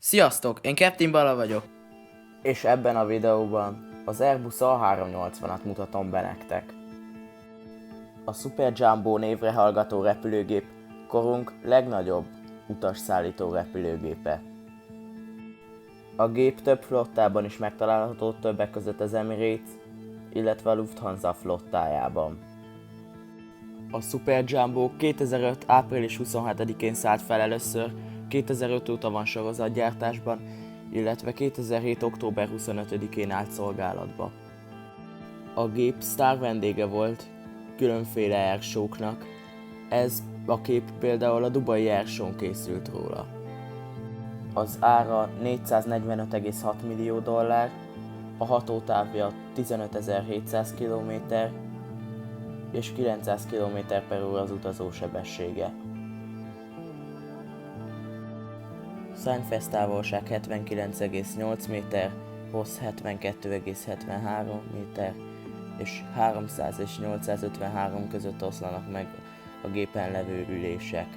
Sziasztok, én Captain Bala vagyok. És ebben a videóban az Airbus A380-at mutatom be nektek. A Super Jumbo névre hallgató repülőgép korunk legnagyobb utasszállító repülőgépe. A gép több flottában is megtalálható, többek között az Emirates, illetve a Lufthansa flottájában. A Super Jumbo 2005. április 27-én szállt fel először, 2005 óta van sorozatgyártásban, illetve 2007. október 25-én állt szolgálatba. A gép sztár vendége volt különféle airshow-knak, ez a kép például a Dubai Airshow-n készült róla. Az ára 445,6 millió dollár, a hatótávja 15.700 km és 900 km/h az utazó sebessége. Szárnyfesztávolság 79,8 méter, hossz 72,73 méter, és 300 és 853 között oszlanak meg a gépen levő ülések.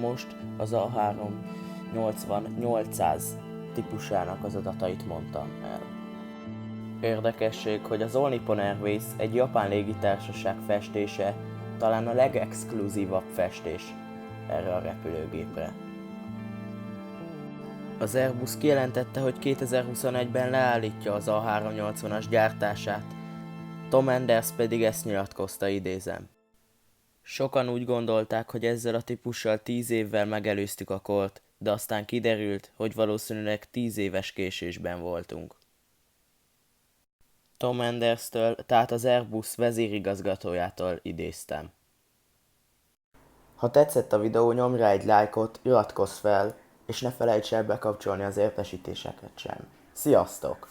Most az A380 800 típusának az adatait mondtam el. Érdekesség, hogy az All Nippon Airways egy japán légitársaság festése talán a legexkluzívabb festés erre a repülőgépre. Az Airbus kijelentette, hogy 2021-ben leállítja az A380-as gyártását, Tom Enders pedig ezt nyilatkozta, idézem. Sokan úgy gondolták, hogy ezzel a típussal 10 évvel megelőztük a kort, de aztán kiderült, hogy valószínűleg 10 éves késésben voltunk. Tom Enderstől, tehát az Airbus vezérigazgatójától idéztem. Ha tetszett a videó, nyomj rá egy lájkot, iratkozz fel, és ne felejts el bekapcsolni az értesítéseket sem. Sziasztok!